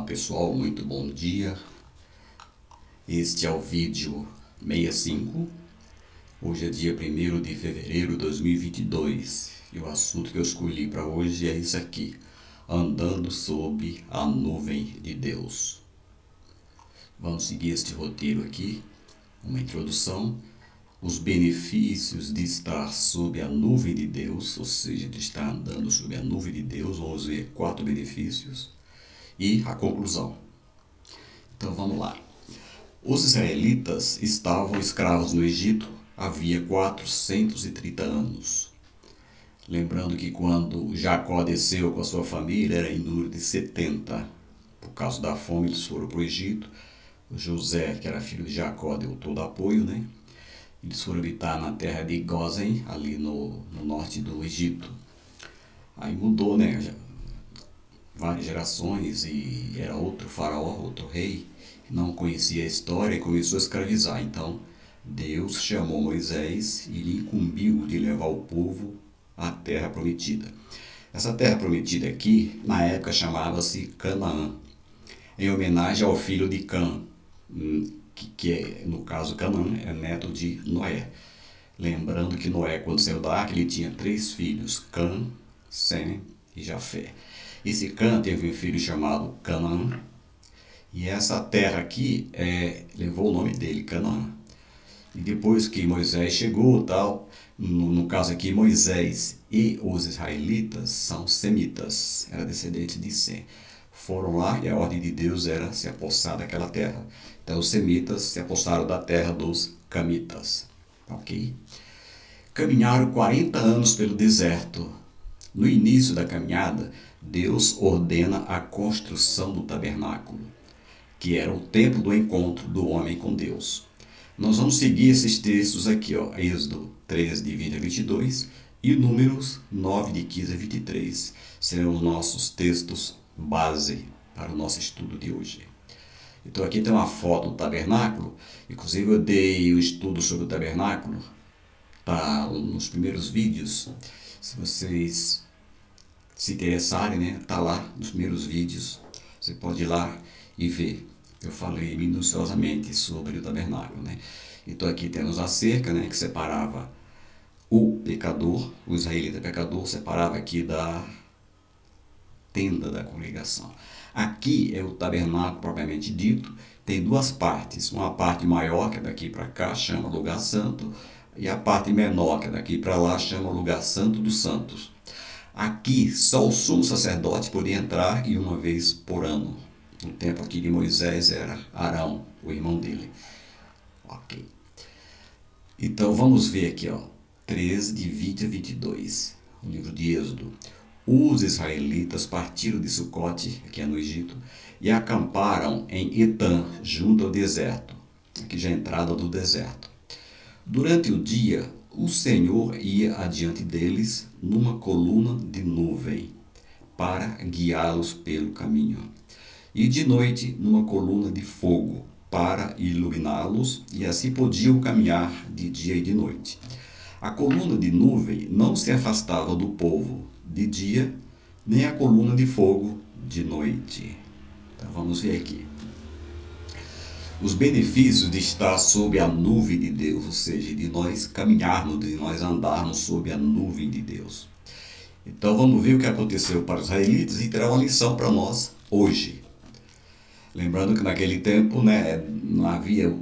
pessoal, muito bom dia. Este é o vídeo 65. Hoje é dia 1º de fevereiro de 2022 e o assunto que eu escolhi para hoje é isso aqui: andando sob a nuvem de Deus. Vamos seguir este roteiro aqui, uma introdução, os benefícios de estar sob a nuvem de Deus, ou seja, de estar andando sob a nuvem de Deus. Vamos ver 4 benefícios e a conclusão. Então vamos lá. Os israelitas estavam escravos no Egito havia 430 anos. Lembrando que quando Jacó desceu com a sua família era em número de 70. Por causa da fome eles foram para o Egito. José, que era filho de Jacó, deu todo apoio, né? Eles foram habitar na terra de Gósen, ali no norte do Egito. Aí mudou, né? Várias gerações e era outro faraó, outro rei, que não conhecia a história e começou a escravizar. Então Deus chamou Moisés e lhe incumbiu de levar o povo à terra prometida. Essa terra prometida aqui, na época, chamava-se Canaã, em homenagem ao filho de Cã, que é, no caso, Canaã é neto de Noé. Lembrando que Noé, quando saiu da arca, ele tinha 3 filhos, Cã, Sem e Jafé. Esse Cã teve um filho chamado Canaã, e essa terra aqui levou o nome dele, Canaã. E depois que Moisés chegou, no caso aqui, Moisés e os israelitas são semitas, era descendente de Sem. Foram lá e a ordem de Deus era se apossar daquela terra. Então os semitas se apossaram da terra dos camitas. Ok? Caminharam 40 anos pelo deserto. No início da caminhada, Deus ordena a construção do tabernáculo, que era o templo do encontro do homem com Deus. Nós vamos seguir esses textos aqui, ó, Êxodo 13, de 20 a 22 e Números 9, de 15 a 23. Serão os nossos textos base para o nosso estudo de hoje. Então aqui tem uma foto do tabernáculo, inclusive eu dei o estudo sobre o tabernáculo, tá nos primeiros vídeos. Se vocês se interessarem, né, tá lá nos primeiros vídeos, você pode ir lá e ver. Eu falei minuciosamente sobre o tabernáculo, né? Então aqui temos a cerca, né, que separava o pecador, o israelita pecador, separava aqui da tenda da congregação. Aqui é o tabernáculo propriamente dito, tem 2 partes, uma parte maior, que é daqui para cá, chama lugar santo, e a parte menor, que é daqui para lá, chama lugar santo dos santos. Aqui só o sumo sacerdote podia entrar e uma vez por ano. No tempo aqui de Moisés era Arão, o irmão dele. Ok. Então vamos ver aqui, ó, 13, de 20 a 22, o livro de Êxodo. Os israelitas partiram de Sucote, que é no Egito, e acamparam em Etã, junto ao deserto, aqui já é a entrada do deserto. Durante o dia, o Senhor ia adiante deles numa coluna de nuvem, para guiá-los pelo caminho, e de noite numa coluna de fogo, para iluminá-los, e assim podiam caminhar de dia e de noite. A coluna de nuvem não se afastava do povo de dia, nem a coluna de fogo de noite. Então vamos ver aqui os benefícios de estar sob a nuvem de Deus, ou seja, de nós caminharmos, de nós andarmos sob a nuvem de Deus. Então vamos ver o que aconteceu para os israelitas e terá uma lição para nós hoje. Lembrando que naquele tempo, né, não havia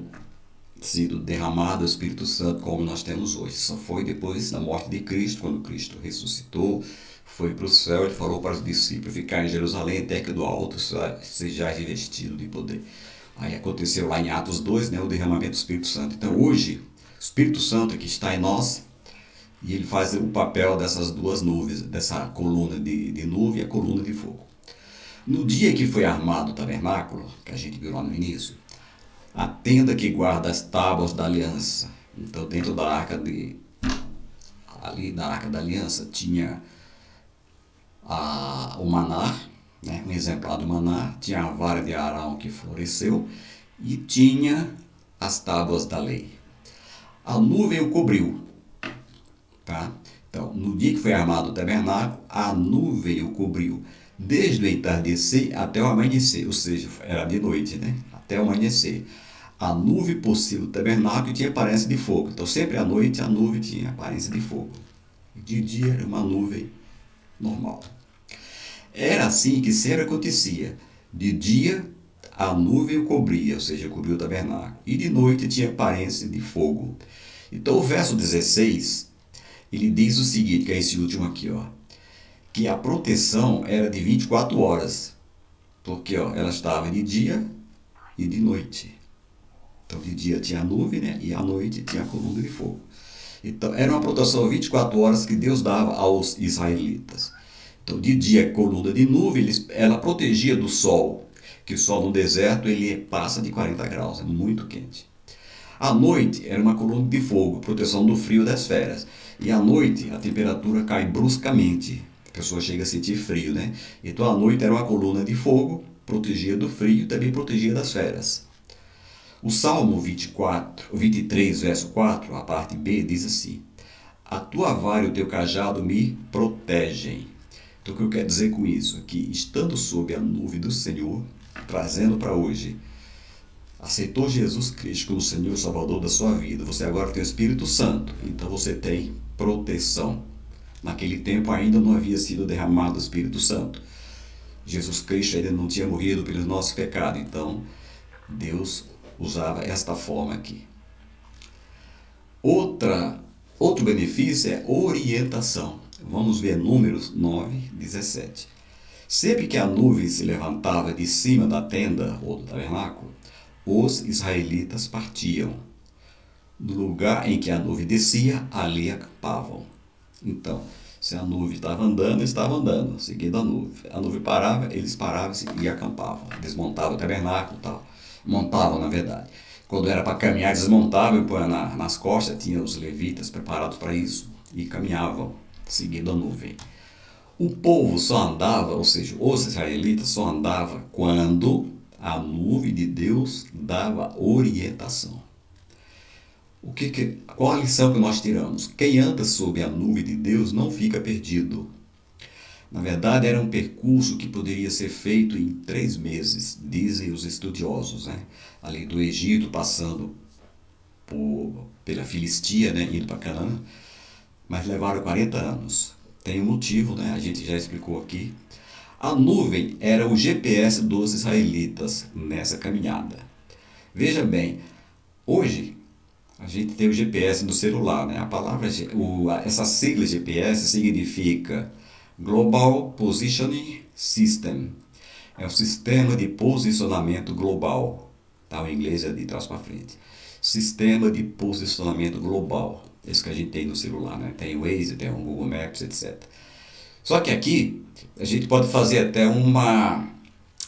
sido derramado o Espírito Santo como nós temos hoje. Só foi depois da morte de Cristo, quando Cristo ressuscitou, foi para o céu, ele falou para os discípulos ficar em Jerusalém até que do alto sejais revestido de poder. Aí aconteceu lá em Atos 2, né, o derramamento do Espírito Santo. Então hoje, o Espírito Santo que está em nós, e ele faz o papel dessas 2 nuvens, dessa coluna de nuvem e a coluna de fogo. No dia que foi armado o tabernáculo, que a gente viu lá no início, a tenda que guarda as tábuas da aliança. Então dentro da arca ali da arca da aliança tinha o maná, né, um exemplar do maná, tinha a vara de Arão que floresceu e tinha as tábuas da lei. A nuvem o cobriu, tá? Então, no dia que foi armado o tabernáculo, a nuvem o cobriu. desde o entardecer até o amanhecer, ou seja, era de noite, né? Até o amanhecer. A nuvem por cima do tabernáculo tinha aparência de fogo. Então, sempre à noite, a nuvem tinha aparência de fogo. De dia, era uma nuvem normal. Era assim que sempre acontecia. De dia, a nuvem o cobria, ou seja, cobria o tabernáculo. E de noite tinha aparência de fogo. Então, o verso 16, ele diz o seguinte, que é esse último aqui, ó, que a proteção era de 24 horas, porque ó, ela estava de dia e de noite. Então, de dia tinha a nuvem, né? E à noite tinha a coluna de fogo. Então, era uma proteção 24 horas que Deus dava aos israelitas. Então, de dia, coluna de nuvem, ela protegia do sol, que o sol no deserto ele passa de 40 graus, é muito quente. À noite, era uma coluna de fogo, proteção do frio das feras. E à noite, a temperatura cai bruscamente. A pessoa chega a sentir frio, né? Então, à noite, era uma coluna de fogo, protegia do frio e também protegia das feras. O Salmo 23, verso 4, a parte B, diz assim: a tua vara e o teu cajado me protegem. Então, o que eu quero dizer com isso? Que estando sob a nuvem do Senhor, trazendo para hoje, aceitou Jesus Cristo como Senhor e Salvador da sua vida, você agora tem o Espírito Santo, então você tem proteção. Naquele tempo ainda não havia sido derramado o Espírito Santo. Jesus Cristo ainda não tinha morrido pelos nossos pecados, então Deus usava esta forma aqui. Outro benefício é orientação. Vamos ver Números 9, 17. Sempre que a nuvem se levantava de cima da tenda ou do tabernáculo, os israelitas partiam. No lugar em que a nuvem descia, ali acampavam. Então, se a nuvem estava andando, eles estavam andando, seguindo a nuvem. A nuvem parava, eles paravam e acampavam. Desmontavam o tabernáculo e tal. Montavam, na verdade. Quando era para caminhar, desmontavam e põe nas costas, tinha os levitas preparados para isso, e caminhavam, seguindo a nuvem. O povo só andava, ou seja, os israelitas só andavam quando a nuvem de Deus dava orientação. Qual a lição que nós tiramos? Quem anda sob a nuvem de Deus não fica perdido. Na verdade, era um percurso que poderia ser feito em 3 meses, dizem os estudiosos, né? Ali do Egito, passando pela Filistia, né? Indo para Canaã, mas levaram 40 anos. Tem um motivo, né? A gente já explicou aqui. A nuvem era o GPS dos israelitas nessa caminhada. Veja bem, hoje a gente tem o GPS no celular, né? Essa sigla GPS significa Global Positioning System. É o sistema de posicionamento global. Tá? O inglês é de trás para frente. Sistema de posicionamento global. Esse que a gente tem no celular, né? Tem o Waze, tem o Google Maps, etc. Só que aqui a gente pode fazer até uma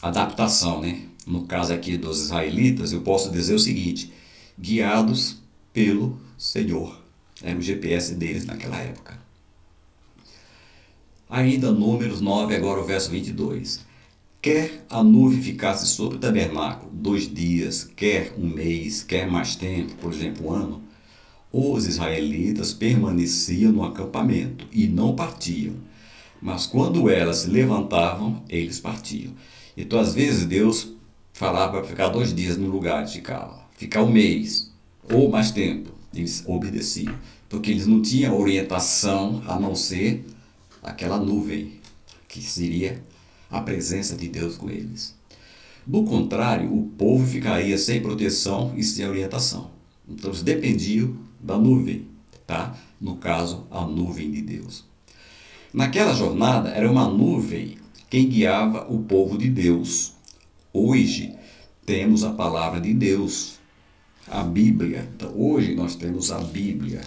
adaptação, né? No caso aqui dos israelitas, eu posso dizer o seguinte: guiados pelo Senhor. Era o GPS deles naquela época. Ainda Números 9, agora o verso 22. Quer a nuvem ficasse sobre o tabernáculo 2 dias, quer um mês, quer mais tempo, por exemplo, um ano, os israelitas permaneciam no acampamento e não partiam. Mas quando elas se levantavam, eles partiam. Então, às vezes, Deus falava para ficar 2 dias no lugar de ficar um mês ou mais tempo. Eles obedeciam, porque eles não tinham orientação a não ser aquela nuvem, que seria a presença de Deus com eles. Do contrário, o povo ficaria sem proteção e sem orientação. Então, eles dependiam da nuvem, tá? No caso, a nuvem de Deus. Naquela jornada, era uma nuvem quem guiava o povo de Deus. Hoje, temos a palavra de Deus, a Bíblia. Então, hoje, nós temos a Bíblia,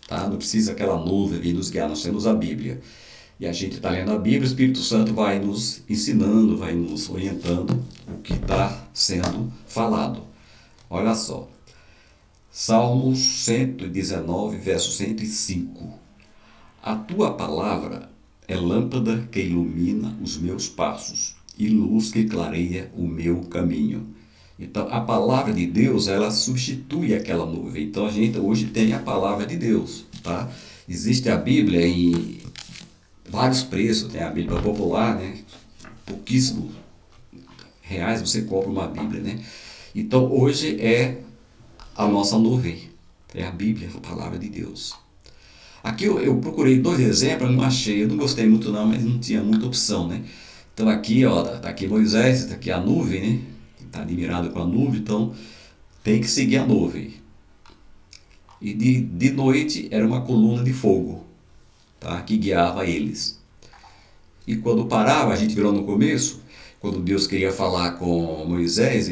tá? Não precisa aquela nuvem vir nos guiar, nós temos a Bíblia. E a gente está lendo a Bíblia, o Espírito Santo vai nos ensinando, vai nos orientando o que está sendo falado. Olha só, Salmo 119, verso 105. A tua palavra é lâmpada que ilumina os meus passos e luz que clareia o meu caminho. Então, a palavra de Deus, ela substitui aquela nuvem. Então, a gente hoje tem a palavra de Deus, tá? Existe a Bíblia em vários preços, tem a Bíblia popular, né? pouquíssimos reais você compra uma Bíblia, né? Então hoje é a nossa nuvem, é a Bíblia, a palavra de Deus. Aqui eu procurei 2 exemplos, eu não achei, eu não gostei muito não, mas não tinha muita opção, né? Então aqui, ó, tá aqui Moisés, tá aqui a nuvem, né? Está admirado com a nuvem, então tem que seguir a nuvem. E de noite era uma coluna de fogo, tá? Que guiava eles. E quando parava, a gente viu no começo, quando Deus queria falar com Moisés,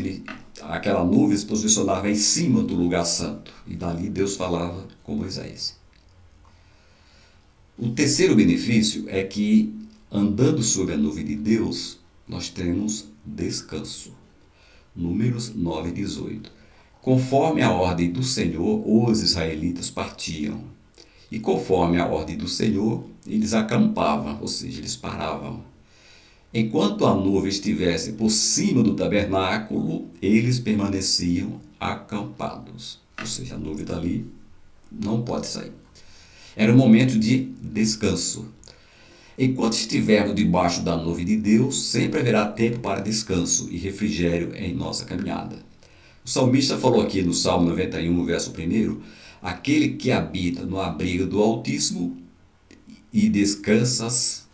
aquela nuvem se posicionava em cima do lugar santo. E dali Deus falava com Moisés. O terceiro benefício é que, andando sobre a nuvem de Deus, nós temos descanso. Números 9:18. Conforme a ordem do Senhor, os israelitas partiam. E conforme a ordem do Senhor, eles acampavam, ou seja, eles paravam. Enquanto a nuvem estivesse por cima do tabernáculo, eles permaneciam acampados. Ou seja, a nuvem dali não pode sair. Era um momento de descanso. Enquanto estivermos debaixo da nuvem de Deus, sempre haverá tempo para descanso e refrigério em nossa caminhada. O salmista falou aqui no Salmo 91, verso 1, aquele que habita no abrigo do Altíssimo e descansas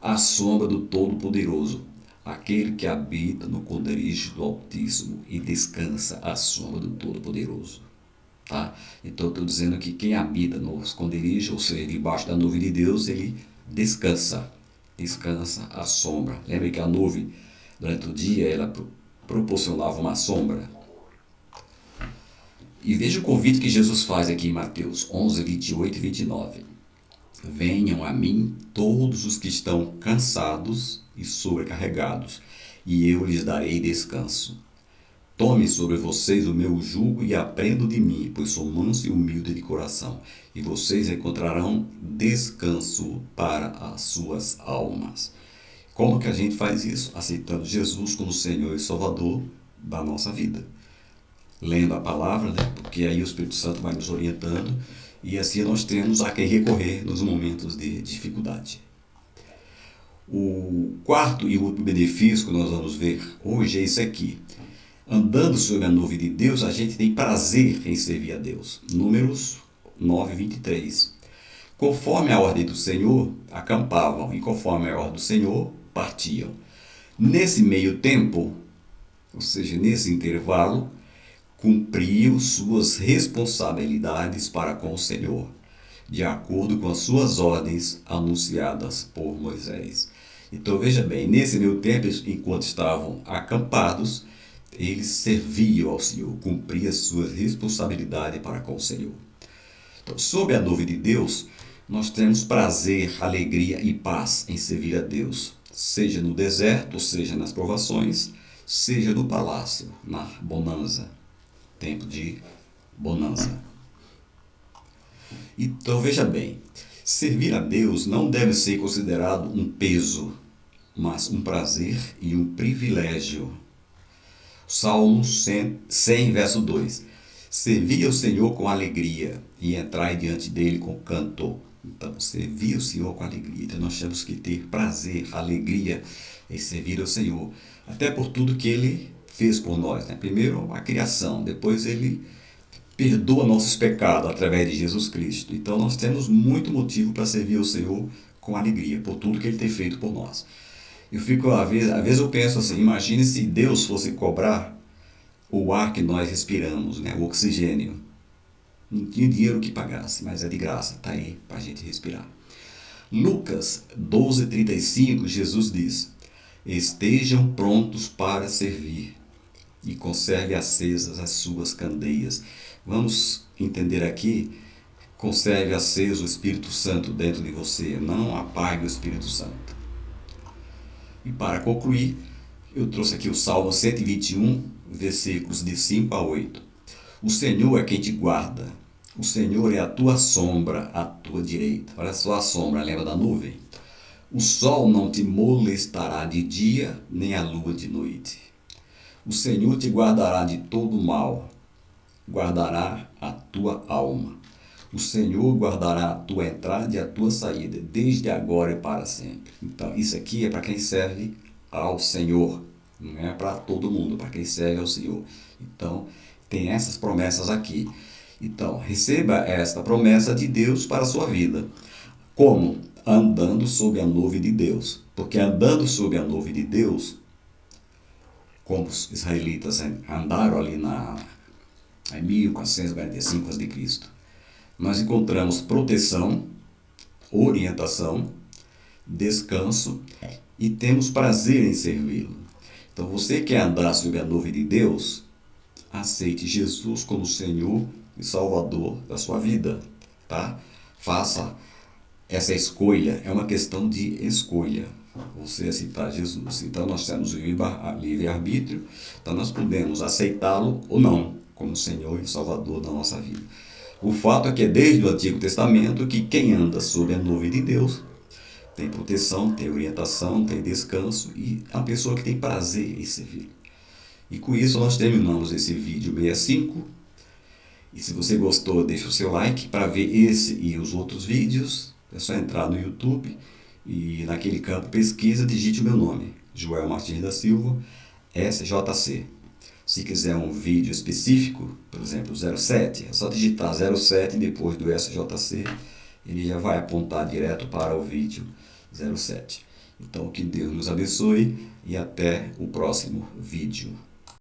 à sombra do Todo-Poderoso. Aquele que habita no esconderijo do Altíssimo e descansa à sombra do Todo-Poderoso. Tá? Então, estou dizendo que quem habita no esconderijo, ou seja, debaixo da nuvem de Deus, ele descansa à sombra. Lembra que a nuvem, durante o dia, ela proporcionava uma sombra. E veja o convite que Jesus faz aqui em Mateus 11, 28 e 29. Venham a mim todos os que estão cansados e sobrecarregados, e eu lhes darei descanso. Tome sobre vocês o meu jugo e aprendam de mim, pois sou manso e humilde de coração, e vocês encontrarão descanso para as suas almas. Como que a gente faz isso? Aceitando Jesus como Senhor e Salvador da nossa vida. Lendo a palavra, né? Porque aí o Espírito Santo vai nos orientando, e assim nós temos a quem recorrer nos momentos de dificuldade. O quarto e último benefício que nós vamos ver hoje é isso aqui. Andando sobre a nuvem de Deus, a gente tem prazer em servir a Deus. Números 9, 23. Conforme a ordem do Senhor, acampavam, e conforme a ordem do Senhor, partiam. Nesse meio tempo, ou seja, nesse intervalo, cumpriam suas responsabilidades para com o Senhor, de acordo com as suas ordens anunciadas por Moisés. Então veja bem, nesse meio tempo, enquanto estavam acampados, eles serviam ao Senhor, cumpriam suas responsabilidades para com o Senhor. Então, sob a nuvem de Deus, nós temos prazer, alegria e paz em servir a Deus, seja no deserto, seja nas provações, seja no palácio, na bonança, tempo de bonança. Então veja bem, servir a Deus não deve ser considerado um peso, mas um prazer e um privilégio. Salmo 100, verso 2. Servi ao Senhor com alegria e entrai diante dele com canto. Então, servir ao Senhor com alegria. Então, nós temos que ter prazer, alegria em servir ao Senhor. Até por tudo que Ele fez por nós, né? Primeiro, a criação. Depois, Ele perdoa nossos pecados através de Jesus Cristo. Então, nós temos muito motivo para servir ao Senhor com alegria, por tudo que Ele tem feito por nós. Eu fico, às vezes eu penso assim, imagine se Deus fosse cobrar o ar que nós respiramos, né? O oxigênio. Não tinha dinheiro que pagasse, mas é de graça, está aí para a gente respirar. Lucas 12:35, Jesus diz: estejam prontos para servir e conserve acesas as suas candeias. Vamos entender aqui, conserve aceso o Espírito Santo dentro de você, não apague o Espírito Santo. E para concluir, eu trouxe aqui o Salmo 121, versículos de 5 a 8. O Senhor é quem te guarda. O Senhor é a tua sombra, à tua direita. Olha só a sombra, lembra da nuvem? O sol não te molestará de dia, nem a lua de noite. O Senhor te guardará de todo mal, guardará a tua alma. O Senhor guardará a tua entrada e a tua saída, desde agora e para sempre. Então, isso aqui é para quem serve ao Senhor. Não é para todo mundo, para quem serve ao Senhor. Então, tem essas promessas aqui. Então, receba esta promessa de Deus para a sua vida. Como? Andando sob a nuvem de Deus. Porque andando sob a nuvem de Deus, como os israelitas andaram ali em 1445 a.C., nós encontramos proteção, orientação, descanso e temos prazer em servi-lo. Então, você quer andar sob a nuvem de Deus? Aceite Jesus como Senhor e Salvador da sua vida, tá? Faça essa escolha, é uma questão de escolha. Você aceitar Jesus. Então, nós temos o livre-arbítrio, então nós podemos aceitá-lo ou não como Senhor e Salvador da nossa vida. O fato é que é desde o Antigo Testamento que quem anda sob a nuvem de Deus tem proteção, tem orientação, tem descanso e é uma pessoa que tem prazer em servir. E com isso nós terminamos esse vídeo 65. E se você gostou, deixa o seu like. Para ver esse e os outros vídeos, é só entrar no YouTube e naquele campo pesquisa, digite o meu nome, Joel Martins da Silva, SJC. Se quiser um vídeo específico, por exemplo, 07, é só digitar 07 depois do SJC, ele já vai apontar direto para o vídeo 07. Então, que Deus nos abençoe e até o próximo vídeo.